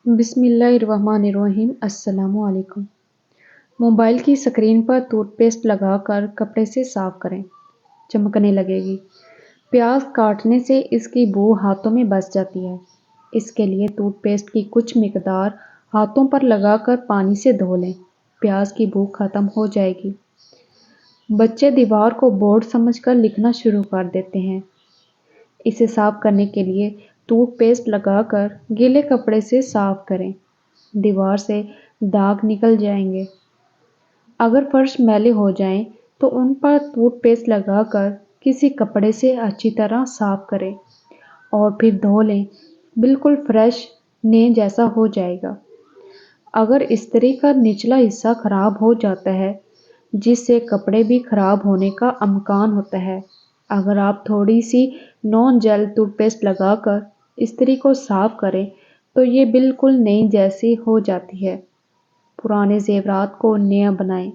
बिस्मिल्लाहिर्रहमानिर्रहीम। अस्सलामु अलैकुम। मोबाइल की स्क्रीन पर टूथपेस्ट लगाकर कपड़े से साफ करें, चमकने लगेगी। प्याज काटने से इसकी बू हाथों में बस जाती है। इसके लिए टूथपेस्ट की कुछ मिकदार हाथों पर लगाकर पानी से धो लें, प्याज की बू खत्म हो जाएगी। बच्चे दीवार को बोर्ड समझकर लिखना शुरू कर देते हैं। इसे साफ करने के लिए टूथपेस्ट लगाकर गीले कपड़े से साफ करें, दीवार से दाग निकल जाएंगे। अगर फर्श मैले हो जाएं तो उन पर टूथपेस्ट लगाकर किसी कपड़े से अच्छी तरह साफ करें और फिर धो लें, बिल्कुल फ्रेश नए जैसा हो जाएगा। अगर इस्त्री का निचला हिस्सा खराब हो जाता है, जिससे कपड़े भी खराब होने का इम्कान होता है, अगर आप थोड़ी सी नॉन जेल टूथपेस्ट लगाकर इस्त्री को साफ करें तो ये बिल्कुल नई जैसी हो जाती है। पुराने जेवरात को नया बनाएं।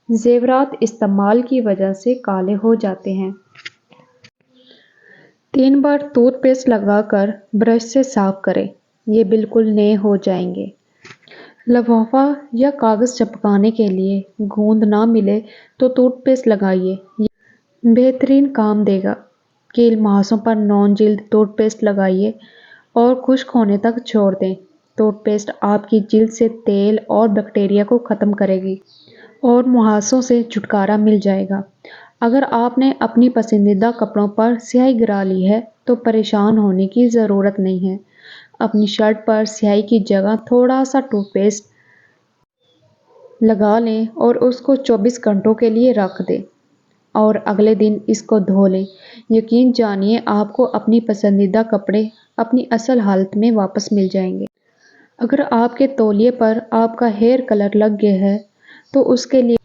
जेवरात इस्तेमाल की वजह से काले हो जाते हैं। 3 बार टूथपेस्ट लगाकर ब्रश से साफ करें, ये बिल्कुल नए हो जाएंगे। लिफाफा या कागज़ चिपकाने के लिए गोंद ना मिले तो टूथपेस्ट लगाइए, बेहतरीन काम देगा। कील मुहासों पर नॉन जिल्द टूथपेस्ट लगाइए और खुश्क होने तक छोड़ दें। टूथपेस्ट आपकी जिल्द से तेल और बैक्टीरिया को ख़त्म करेगी और मुहासों से छुटकारा मिल जाएगा। अगर आपने अपनी पसंदीदा कपड़ों पर स्याही गिरा ली है तो परेशान होने की ज़रूरत नहीं है। अपनी शर्ट पर स्याही की जगह थोड़ा सा टूथपेस्ट लगा लें और उसको 24 घंटों के लिए रख दें और अगले दिन इसको धो लें। यकीन जानिए आपको अपनी पसंदीदा कपड़े अपनी असल हालत में वापस मिल जाएंगे। अगर आपके तौलिए पर आपका हेयर कलर लग गया है तो उसके लिए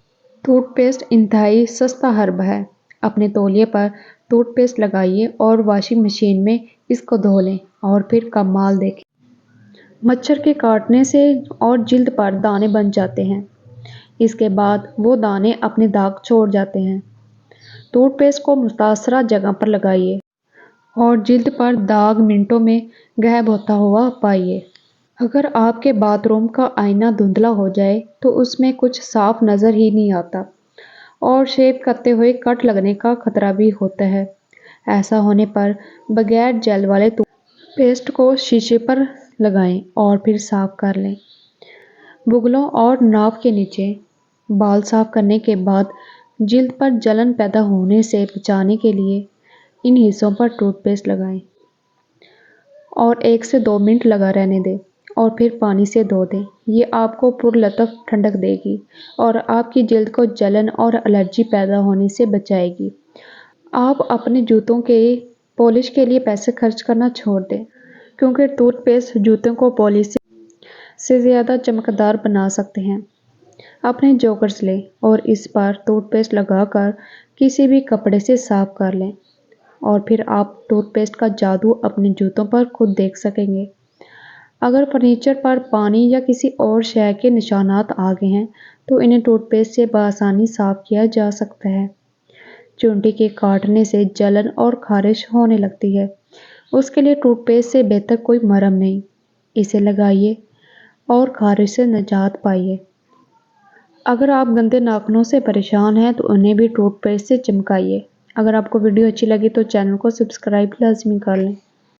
टूथपेस्ट इंतहाई सस्ता हर्ब है। अपने तौलिए पर टूथपेस्ट लगाइए और वॉशिंग मशीन में इसको धो लें और फिर कमाल देखें। मच्छर के काटने से और जिल्द पर दाने बन जाते हैं। इसके बाद वो दाने अपने दाग छोड़ जाते हैं। टूथपेस्ट को मुतासरा जगह पर लगाइए और जिल्द पर दाग मिनटों में गायब होता हुआ पाइए। अगर आपके बाथरूम का आईना धुंधला हो जाए तो उसमें कुछ साफ नज़र ही नहीं आता और शेव करते हुए कट लगने का खतरा भी होता है। ऐसा होने पर बगैर जेल वाले टूथपेस्ट को शीशे पर लगाएं और फिर साफ कर लें। बुगलों और नाक के नीचे बाल साफ करने के बाद जिल्द पर जलन पैदा होने से बचाने के लिए इन हिस्सों पर टूथपेस्ट लगाएं और 1 से 2 मिनट लगा रहने दें और फिर पानी से धो दें। ये आपको पुरलतफ ठंडक देगी और आपकी जिल्द को जलन और एलर्जी पैदा होने से बचाएगी। आप अपने जूतों के पॉलिश के लिए पैसे खर्च करना छोड़ दें, क्योंकि टूथपेस्ट जूतों को पॉलिश से ज़्यादा चमकदार बना सकते हैं। अपने जॉगर्स लें और इस पर टूथपेस्ट लगाकर किसी भी कपड़े से साफ कर लें और फिर आप टूथपेस्ट का जादू अपने जूतों पर खुद देख सकेंगे। अगर फर्नीचर पर पानी या किसी और शय के निशानात आ गए हैं तो इन्हें टूथपेस्ट से बआसानी साफ किया जा सकता है। चूंटी के काटने से जलन और खारिश होने लगती है, उसके लिए टूथपेस्ट से बेहतर कोई मरहम नहीं। इसे लगाइए और खारिश से निजात पाइए। अगर आप गंदे नाखूनों से परेशान हैं तो उन्हें भी टूथपेस्ट से चमकाइए। अगर आपको वीडियो अच्छी लगी तो चैनल को सब्सक्राइब लाजमी कर लें।